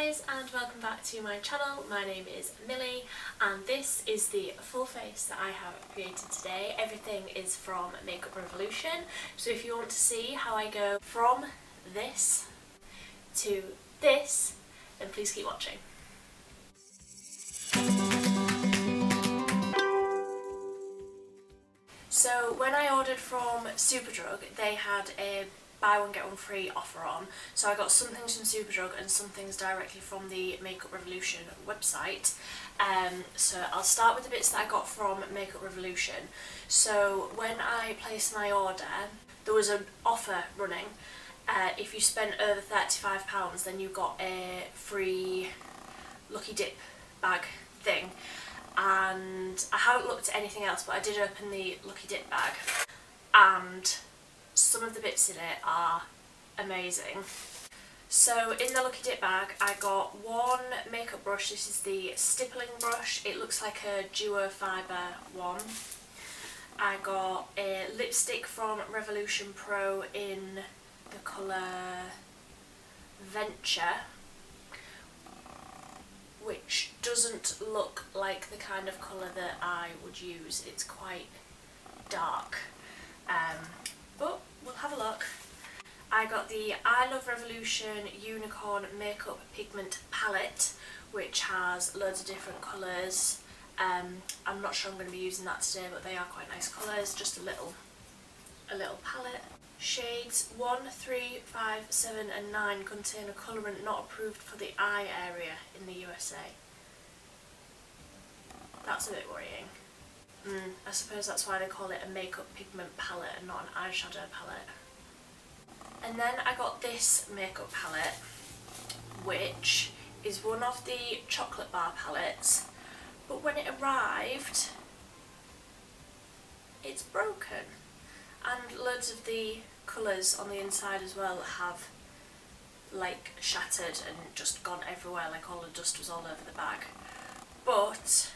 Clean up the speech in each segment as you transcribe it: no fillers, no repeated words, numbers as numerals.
guys, and welcome back to my channel. My name is Millie and this is the full face that I have created today. Everything is from Makeup Revolution, so if you want to see how I go from this to this, then please keep watching. So when I ordered from Superdrug, they had a buy one get one free offer on, so I got some things from Superdrug and some things directly from the Makeup Revolution website. So I'll start with the bits that I got from Makeup Revolution. So when I placed my order, there was an offer running. If you spent over £35, then you got a free Lucky Dip bag thing. And I haven't looked at anything else, but I did open the Lucky Dip bag, and some of the bits in it are amazing. So in the Lucky Dip bag I got one makeup brush. This is the stippling brush. It looks like a duo fibre one. I got a lipstick from Revolution Pro in the colour Venture, which doesn't look like the kind of colour that I would use. It's quite dark, but we'll have a look. I got the I Love Revolution Unicorn Makeup Pigment Palette, which has loads of different colours. I'm not sure I'm going to be using that today, but they are quite nice colours. Just a little palette. Shades 1, 3, 5, 7 and 9 contain a colourant not approved for the eye area in the USA. That's a bit worrying. I suppose that's why they call it a makeup pigment palette and not an eyeshadow palette. And then I got this makeup palette, which is one of the chocolate bar palettes, but when it arrived, it's broken. And loads of the colours on the inside as well have like shattered and just gone everywhere, like all the dust was all over the bag. But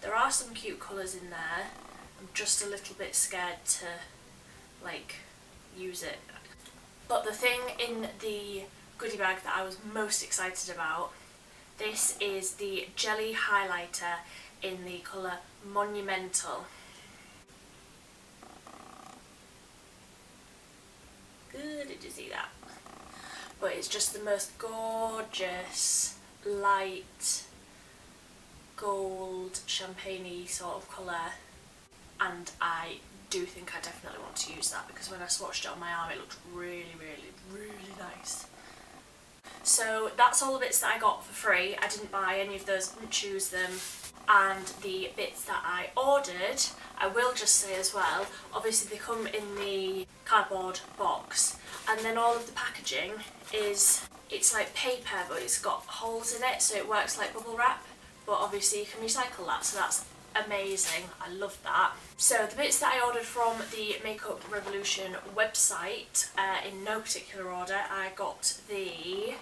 there are some cute colours in there. I'm just a little bit scared to like use it. But the thing in the goodie bag that I was most excited about, this is the jelly highlighter in the colour Monumental. Good, did you see that? But it's just the most gorgeous light gold champagne-y sort of colour, and I do think I definitely want to use that because when I swatched it on my arm it looked really nice. So that's all the bits that I got for free. I didn't buy any of those, didn't choose them. And the bits that I ordered, I will just say as well, obviously they come in the cardboard box, and then all of the packaging is, it's like paper but it's got holes in it, so it works like bubble wrap, but obviously you can recycle that, so that's amazing. I love that. So the bits that I ordered from the Makeup Revolution website, in no particular order, I got the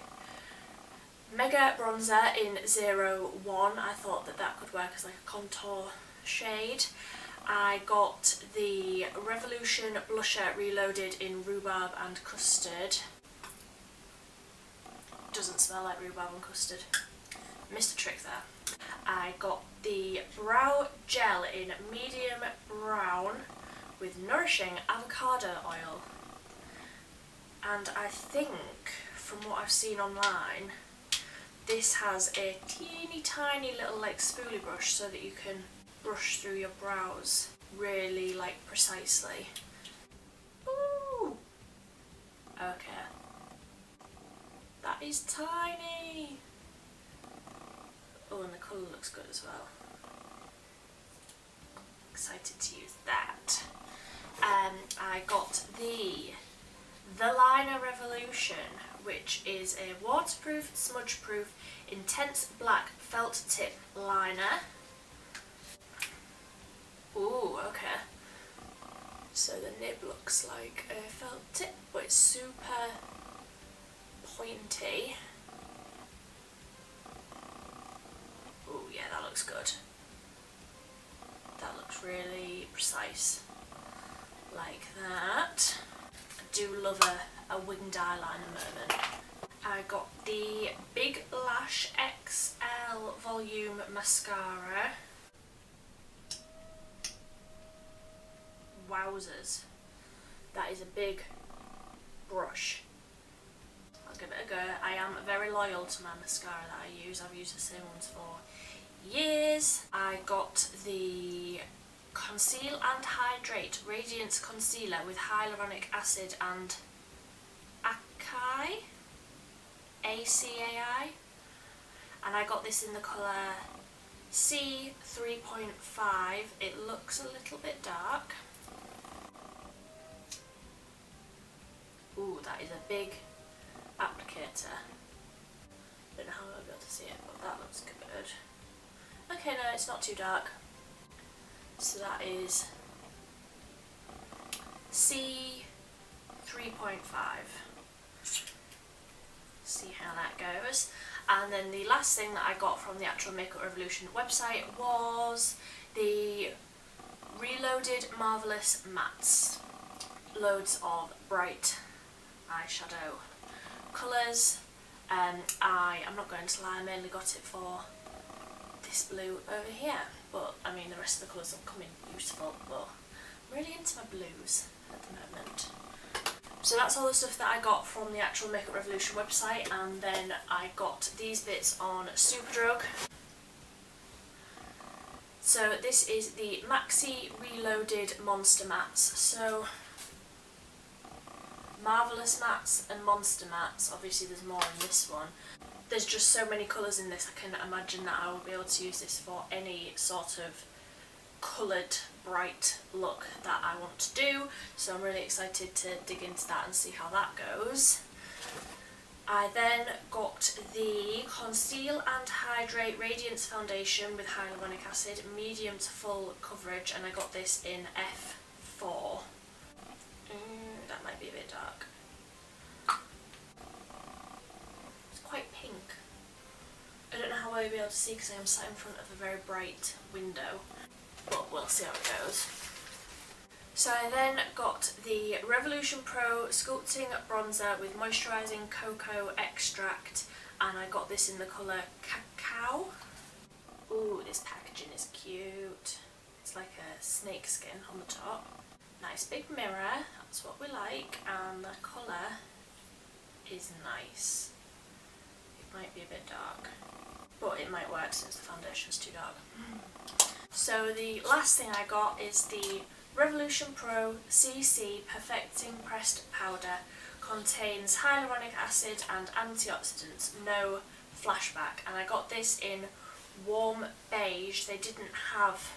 Mega Bronzer in 01. I thought that could work as like a contour shade. I got the Revolution Blusher Reloaded in Rhubarb and Custard. Doesn't smell like rhubarb and custard. Missed a trick there. I got the Brow Gel in Medium Brown with Nourishing Avocado Oil. And I think, from what I've seen online, this has a teeny tiny little like spoolie brush so that you can brush through your brows really like precisely. Ooh! Okay. That is tiny! Oh, and the colour looks good as well. Excited to use that. I got the Liner Revolution, which is a waterproof, smudge-proof, intense black felt tip liner. Ooh, okay. So the nib looks like a felt tip, but it's super pointy. Ooh, yeah, that looks good. That looks really precise. Like that. I do love a winged eyeliner moment. I got the Big Lash XL Volume Mascara. Wowzers. That is a big brush. I'll give it a go. I am very loyal to my mascara that I use. I've used the same ones for years. I got the Conceal and Hydrate Radiance Concealer with Hyaluronic Acid and ACAI, and I got this in the colour C3.5. It looks a little bit dark. Ooh, that is a big applicator. Don't know how I'll be able to see it, but that looks good. Okay, no, it's not too dark. So that is C3.5. See how that goes. And then the last thing that I got from the actual Makeup Revolution website was the Reloaded Marvellous Mattes. Loads of bright eyeshadow colours. I'm not going to lie, I mainly got it for this blue over here, but I mean the rest of the colours will come in beautiful, but I'm really into my blues at the moment. So that's all the stuff that I got from the actual Makeup Revolution website, and then I got these bits on Superdrug. So this is the Maxi Reloaded Monster Mattes. So Marvellous Mattes and Monster Mattes, obviously there's more in this one. There's just so many colours in this, I can imagine that I will be able to use this for any sort of coloured bright look that I want to do, so I'm really excited to dig into that and see how that goes. I then got the Conceal and Hydrate Radiance Foundation with Hyaluronic Acid, medium to full coverage, and I got this in F4. That might be a bit dark. It's quite pink. I don't know how I'll be able to see because I am sat in front of a very bright window, but we'll see how it goes. So I then got the Revolution Pro Sculpting Bronzer with Moisturising Cocoa Extract, and I got this in the colour Cacao. Ooh, this packaging is cute. It's like a snake skin on the top. Nice big mirror, that's what we like, and the colour is nice. It might be a bit dark, but it might work since the foundation's too dark. So the last thing I got is the Revolution Pro CC Perfecting Pressed Powder. Contains hyaluronic acid and antioxidants, no flashback, and I got this in warm beige. They didn't have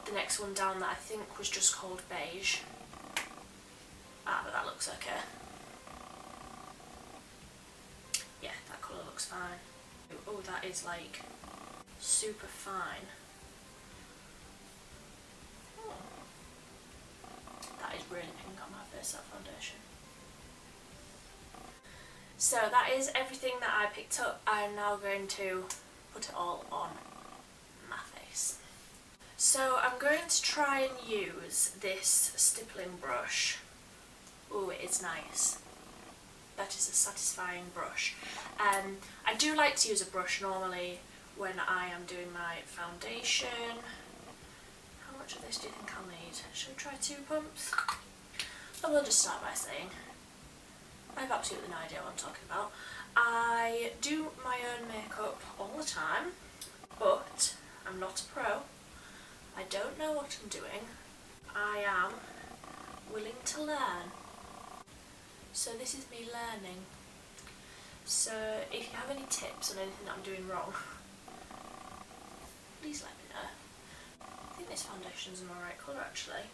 the next one down that I think was just called beige. But that looks okay. Yeah, that colour looks fine. Oh, that is like super fine. That is really pink on my face, that foundation. So that is everything that I picked up. I am now going to put it all on my face. So I'm going to try and use this stippling brush. Ooh, it is nice. That is a satisfying brush. I do like to use a brush normally when I am doing my foundation. How much of this do you think I'll need? Should we try 2 pumps? I will just start by saying I have absolutely no idea what I'm talking about. I do my own makeup all the time, but I'm not a pro. I don't know what I'm doing. I am willing to learn. So this is me learning. So if you have any tips on anything that I'm doing wrong, please let me know. I think this foundation's in the right colour actually.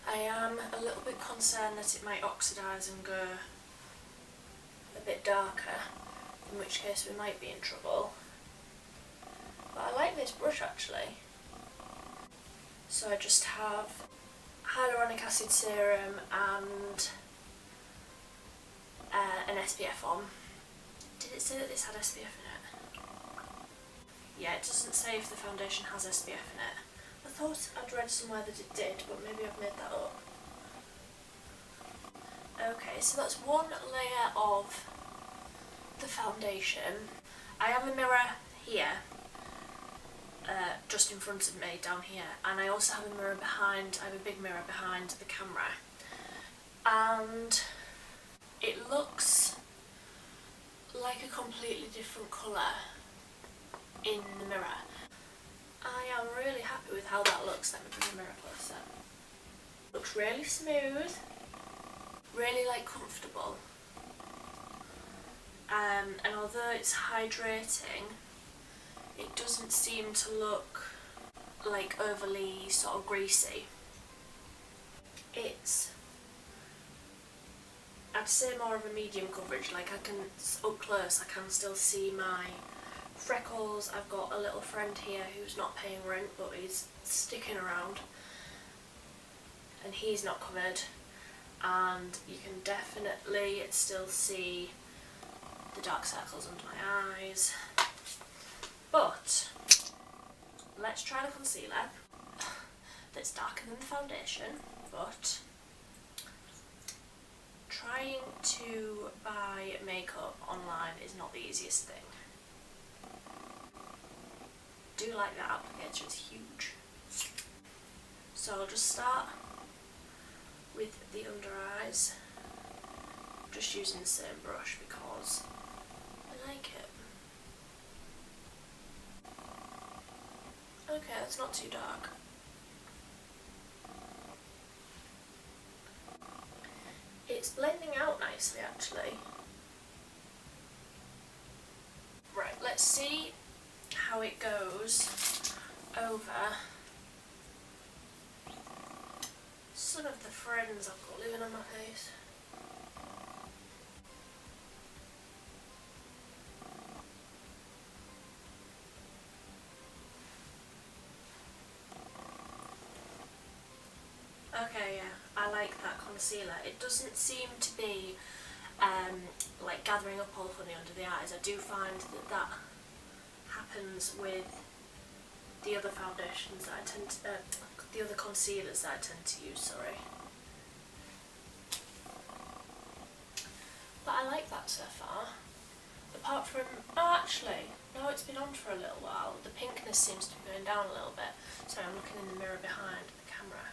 I am a little bit concerned that it might oxidise and go a bit darker, in which case we might be in trouble. But I like this brush actually. So I just have hyaluronic acid serum and an SPF on. Did it say that this had SPF in it? Yeah, it doesn't say if the foundation has SPF in it. I thought I'd read somewhere that it did, but maybe I've made that up. Okay, so that's one layer of the foundation, I have a mirror here, just in front of me down here, and I also have a mirror behind. I have a big mirror behind the camera, and it looks like a completely different colour in the mirror. I am really happy with how that looks. Let me bring the mirror closer. Looks really smooth, really like comfortable, and although it's hydrating, it doesn't seem to look like overly sort of greasy. It's, I'd say, more of a medium coverage. Like, I can, up close, I can still see my freckles. I've got a little friend here who's not paying rent, but he's sticking around, and he's not covered, and you can definitely still see the dark circles under my eyes. But let's try the concealer that's darker than the foundation, but trying to buy makeup online is not the easiest thing. I do like that applicator, it's huge. So I'll just start with the under eyes, just using the same brush because I like it. Okay, that's not too dark. It's blending out nicely, actually. Right, let's see how it goes over some of the friends I've got living on my face. Okay, yeah, I like that concealer. It doesn't seem to be like gathering up all funny under the eyes. I do find that that happens with the other foundations that I tend to, the other concealers that I tend to use, sorry. But I like that so far. Apart from, oh actually, no, it's been on for a little while. The pinkness seems to be going down a little bit. Sorry, I'm looking in the mirror behind the camera.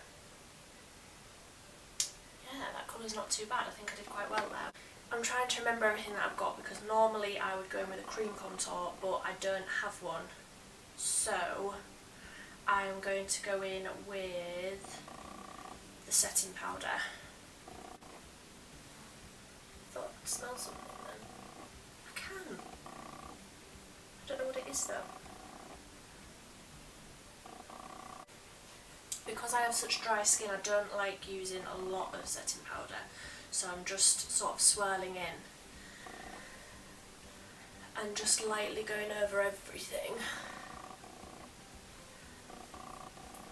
Yeah, that colour's not too bad. I think I did quite well there. I'm trying to remember everything that I've got because normally I would go in with a cream contour, but I don't have one. So I'm going to go in with the setting powder. Thought I could smell something then. I can. I don't know what it is though. Because I have such dry skin, I don't like using a lot of setting powder, so I'm just sort of swirling in and just lightly going over everything,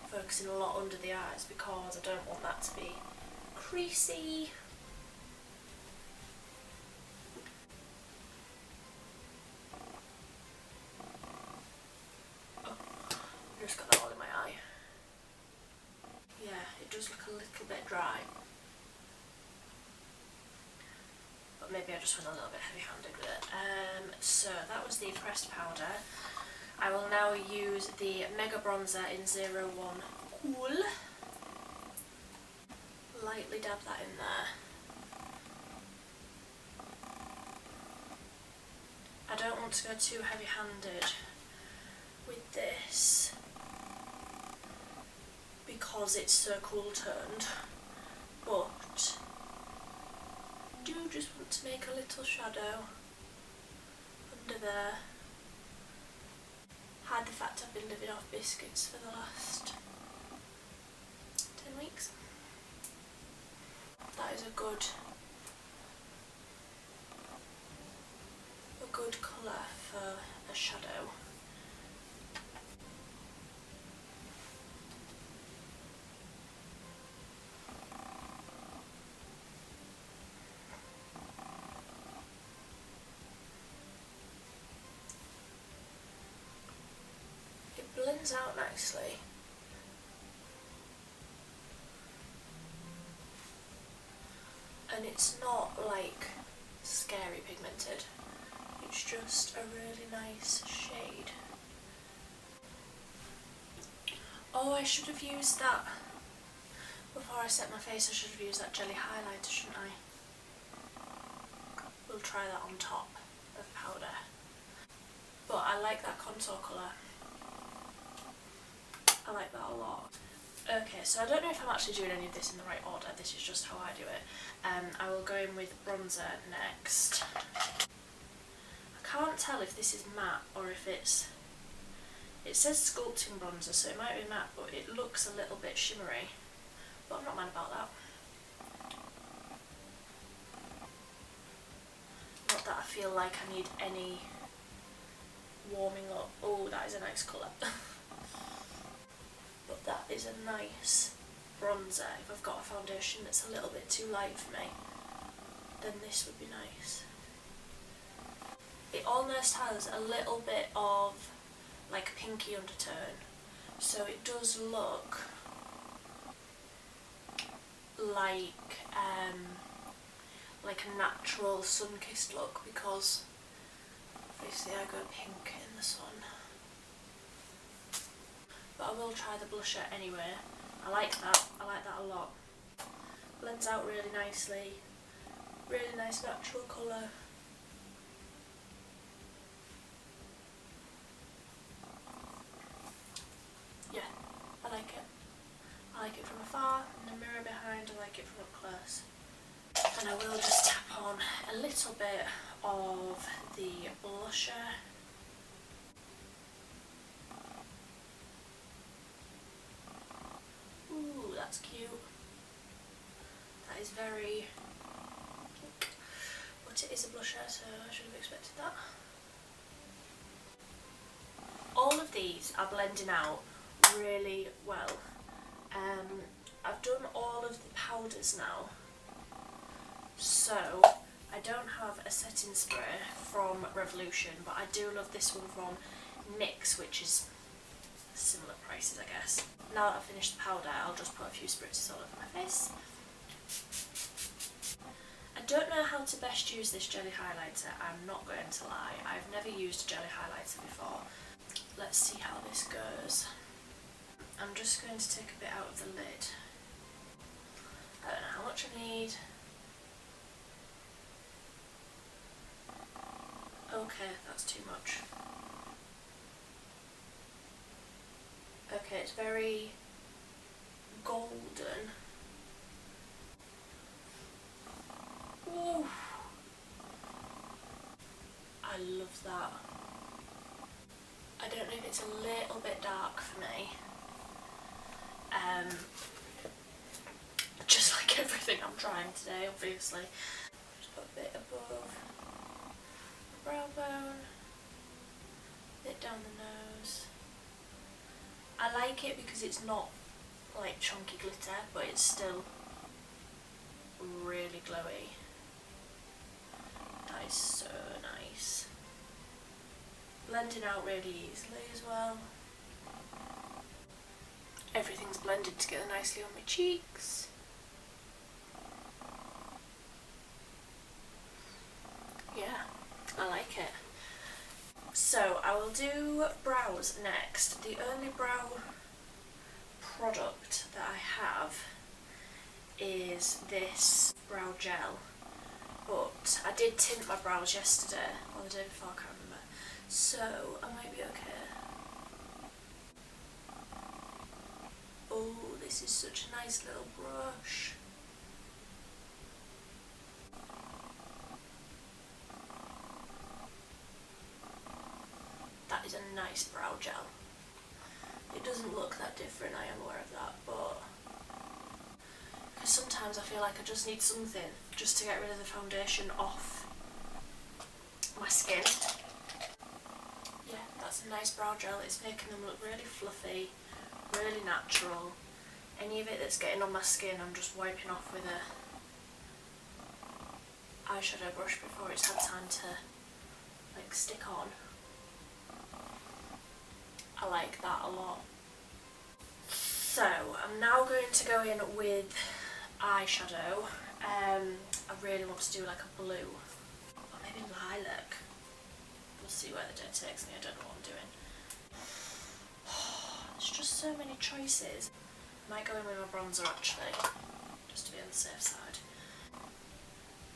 focusing a lot under the eyes because I don't want that to be creasy. Oh, I just got that all in my eye. Yeah, it does look a little bit dry. But maybe I just went a little bit heavy-handed with it. So that was the pressed powder. I will now use the Mega Bronzer in 01 Cool. Lightly dab that in there. I don't want to go too heavy-handed with this because it's so cool toned, but I do just want to make a little shadow under there. Hide the fact I've been living off biscuits for the last 10 weeks. That is a good colour for a shadow. It blends out nicely. And it's not like scary pigmented. just a really nice shade. Oh, I should have used that before I set my face. I should have used that jelly highlighter, shouldn't I? We'll try that on top of powder. But I like that contour colour. I like that a lot. Okay, so I don't know if I'm actually doing any of this in the right order. This is just how I do it. I will go in with bronzer next. I can't tell if this is matte or if it's... It says sculpting bronzer, so it might be matte, but it looks a little bit shimmery. But I'm not mad about that. Not that I feel like I need any warming up. Oh, that is a nice colour. But that is a nice bronzer. If I've got a foundation that's a little bit too light for me, then this would be nice. It almost has a little bit of like a pinky undertone, so it does look like a natural sun-kissed look, because obviously I go pink in the sun. But I will try the blusher anyway. I like that a lot. Blends out really nicely, really nice natural colour. Yeah, I like it. I like it from afar, in the mirror behind, I like it from up close. And I will just tap on a little bit of the blusher. Ooh, that's cute. That is very pink. But it is a blusher, so I should have expected that. All of these are blending out really well. I've done all of the powders now, so I don't have a setting spray from Revolution, but I do love this one from NYX, which is similar prices, I guess. Now that I've finished the powder, I'll just put a few spritzes all over my face. I don't know how to best use this jelly highlighter, I'm not going to lie. I've never used a jelly highlighter before. Let's see how this goes. I'm just going to take a bit out of the lid. I don't know how much I need. Okay, that's too much. Okay, it's very golden. Ooh. I love that. I don't know if it's a little bit dark for me. Just like everything I'm trying today, obviously. Just put a bit above the brow bone, a bit down the nose. I like it because it's not like chunky glitter, but it's still really glowy. That is so nice. Blending out really easily as well. Everything's blended together nicely on my cheeks. Yeah, I like it. So I will do brows next. The only brow product that I have is this brow gel, but I did tint my brows yesterday or the day before, I can't remember, so I might be okay. Oh, this is such a nice little brush. That is a nice brow gel. It doesn't look that different, I am aware of that, but because sometimes I feel like I just need something just to get rid of the foundation off my skin. Yeah, that's a nice brow gel. It's making them look really fluffy, really natural. Any of it that's getting on my skin I'm just wiping off with a eyeshadow brush before it's had time to like stick on. I like that a lot. So I'm now going to go in with eyeshadow. I really want to do like a blue, or maybe lilac. where the day takes me. I don't know what I'm doing. There's just so many choices. I might go in with my bronzer actually, just to be on the safe side.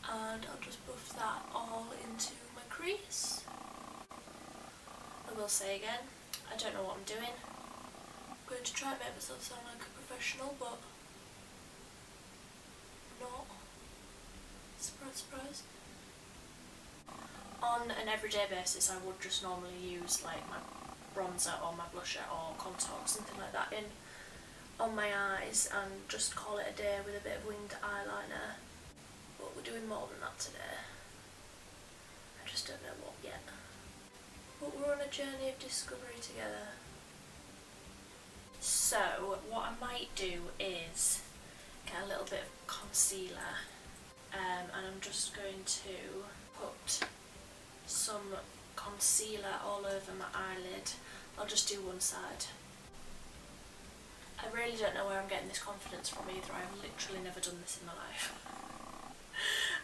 And I'll just buff that all into my crease. I will say again, I don't know what I'm doing. I'm going to try and make myself sound like a professional, but I'm not. Surprise, surprise. On an everyday basis, I would just normally use like my bronzer or my blusher or contour, something like that in on my eyes and just call it a day with a bit of winged eyeliner. But we're doing more than that today. I just don't know what yet. But we're on a journey of discovery together. So what I might do is get a little bit of concealer, and I'm just going to put some concealer all over my eyelid. I'll just do one side. I really don't know where I'm getting this confidence from either. I've literally never done this in my life.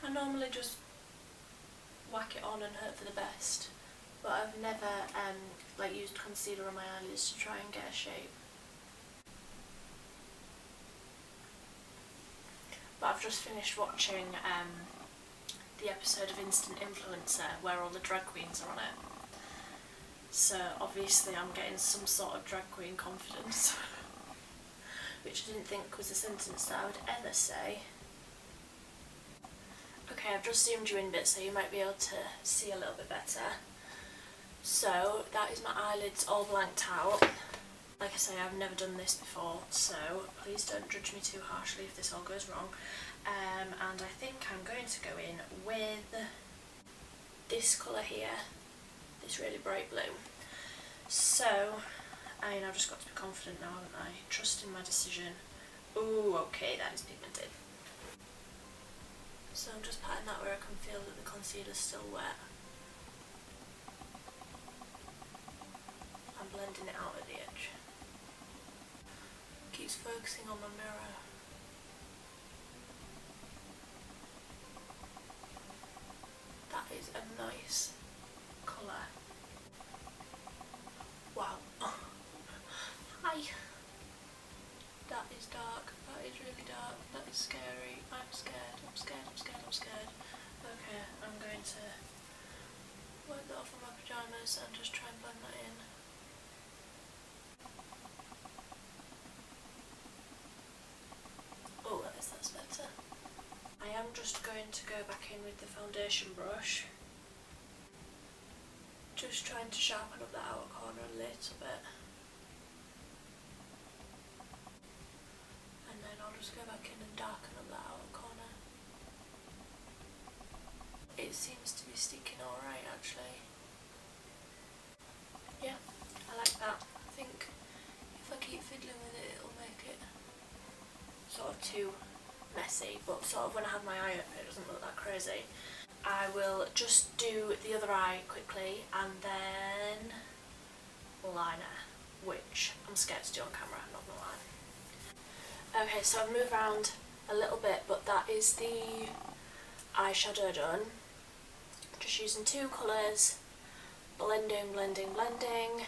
I normally just whack it on and hope for the best, but I've never like used concealer on my eyelids to try and get a shape. But I've just finished watching the episode of Instant Influencer where all the drag queens are on it. So obviously I'm getting some sort of drag queen confidence, which I didn't think was a sentence that I would ever say. Okay, I've just zoomed you in a bit so you might be able to see a little bit better. So that is my eyelids all blanked out. Like I say, I've never done this before, so please don't judge me too harshly if this all goes wrong. And I think I'm going to go in with this colour here, this really bright blue. So, I mean, I've just got to be confident now, haven't I? Trust in my decision. Ooh, okay, that is pigmented. So I'm just patting that where I can feel that the concealer's still wet. I'm blending it out at the edge. Keeps focusing on my mirror. That is a nice colour. Wow. Hi. That is dark. That is really dark. That is scary. I'm scared. I'm scared. I'm scared. I'm scared. Okay, I'm going to wipe that off of my pyjamas and just try and blend that in. Oh, that's better. I am just going to go back in with the foundation brush. Just trying to sharpen up the outer corner a little bit. And then I'll just go back in and darken up the outer corner. It seems to be sticking alright actually. Yeah, I like that. I think if I keep fiddling with it, it'll make it sort of too messy, but sort of when I have my eye open it doesn't look that crazy. I will just do the other eye quickly and then liner, which I'm scared to do on camera, I'm not gonna lie. Okay, so I've moved around a little bit, but that is the eyeshadow done. Just using two colours, blending, blending, blending,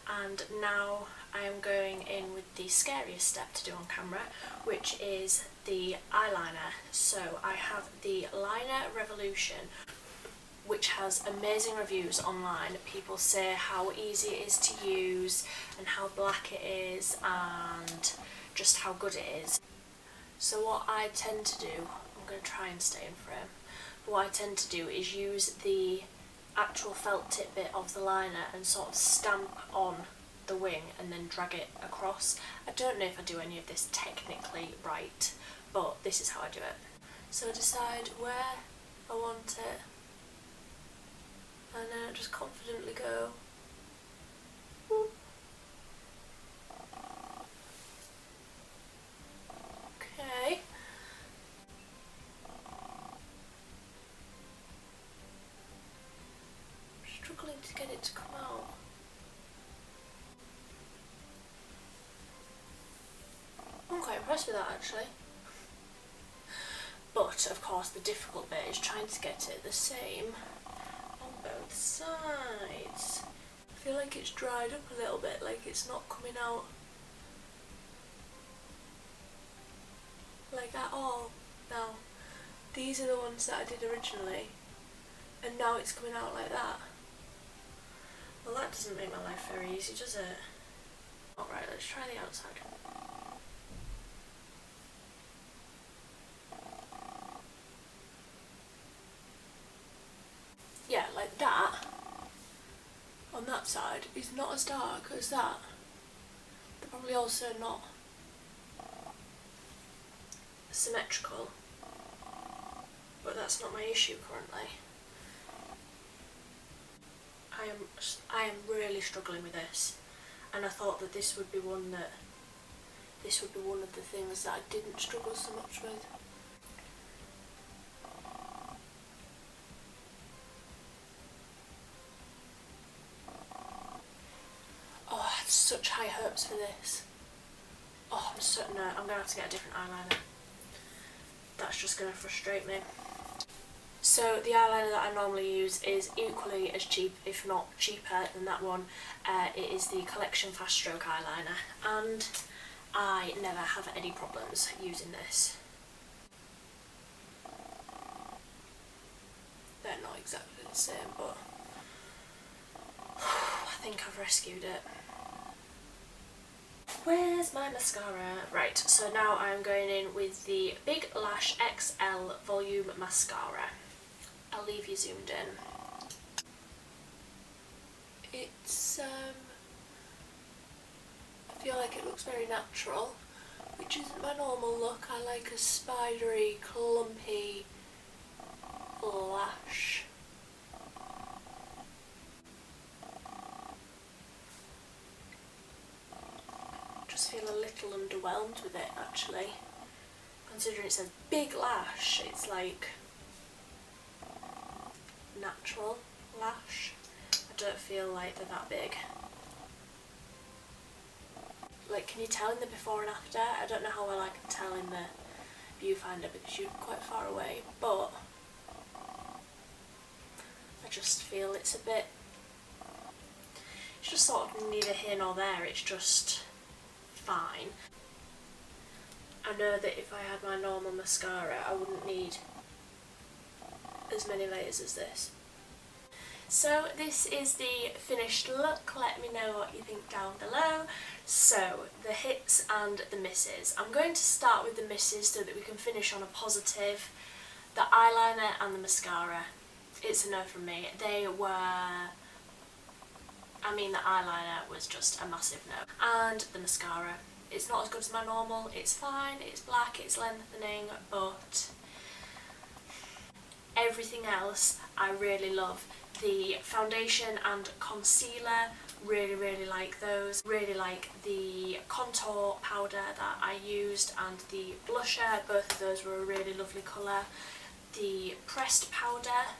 and now I am going in with the scariest step to do on camera, which is the eyeliner. So I have the Liner Revolution, which has amazing reviews online. People say how easy it is to use and how black it is and just how good it is. So what I tend to do, I'm going to try and stay in frame, but what I tend to do is use the actual felt tip bit of the liner and sort of stamp on the wing and then drag it across. I don't know if I do any of this technically right, but this is how I do it. So I decide where I want it and then I just confidently go. Whoop. Okay. I'm struggling to get it to come out. I'm quite impressed with that actually. But of course the difficult bit is trying to get it the same on both sides. like it's dried up a little bit, like it's not coming out like at all now. These are the ones that I did originally, and now it's coming out like that. Well, that doesn't make my life very easy, does it? Alright, let's try the outside. Yeah, like that on that side is not as dark as that. They're probably also not symmetrical, but that's not my issue currently. I am really struggling with this, and I thought that this would be one of the things that I didn't struggle so much with. Oh, I had such high hopes for this. Oh, no, I'm gonna have to get a different eyeliner. That's just gonna frustrate me. So the eyeliner that I normally use is equally as cheap, if not cheaper than that one. It is the Collection Fast Stroke eyeliner, and I never have any problems using this. They're not exactly the same, but I think I've rescued it. Where's my mascara? Right, so now I'm going in with the Big Lash XL Volume Mascara. I'll leave you zoomed in. It's, I feel like it looks very natural, which isn't my normal look. I like a spidery, clumpy lash. Just feel a little underwhelmed with it, actually. Considering it says Big Lash, it's like natural lash. I don't feel like they're that big. Like, can you tell in the before and after? I don't know how well I can tell in the viewfinder because you're quite far away, but I just feel it's just sort of neither here nor there, it's just fine. I know that if I had my normal mascara I wouldn't need as many layers as this. So this is the finished look. Let me know what you think down below. So the hits and the misses. I'm going to start with the misses so that we can finish on a positive. The eyeliner and the mascara, it's a no from me. The eyeliner was just a massive no. And the mascara, it's not as good as my normal. It's fine, it's black, it's lengthening, but everything else I really love. The foundation and concealer, really like those. Really like the contour powder that I used and the blusher, both of those were a really lovely colour. The pressed powder,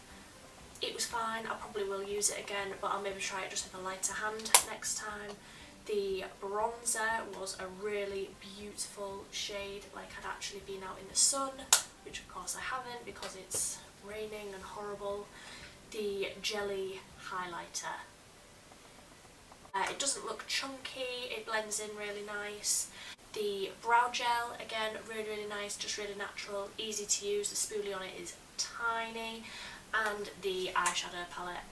it was fine, I probably will use it again, but I'll maybe try it just with a lighter hand next time. The bronzer was a really beautiful shade, like I'd actually been out in the sun, which of course I haven't because it's raining and horrible. The jelly highlighter. It doesn't look chunky, it blends in really nice. The brow gel, again, really nice, just really natural, easy to use. The spoolie on it is tiny. And the eyeshadow palette.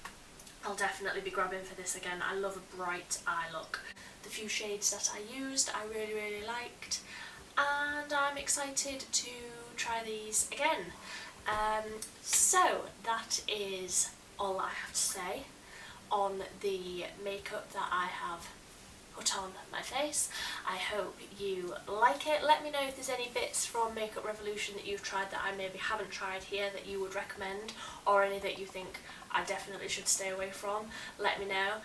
I'll definitely be grabbing for this again. I love a bright eye look. The few shades that I used I really liked, and I'm excited to try these again. So that is all I have to say on the makeup that I have put on my face. I hope you like it. Let me know if there's any bits from Makeup Revolution that you've tried that I maybe haven't tried here that you would recommend, or any that you think I definitely should stay away from. Let me know.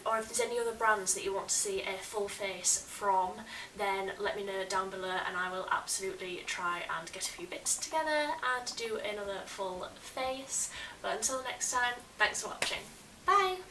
Or if there's any other brands that you want to see a full face from, then let me know down below and I will absolutely try and get a few bits together and do another full face. But until next time, thanks for watching. Bye!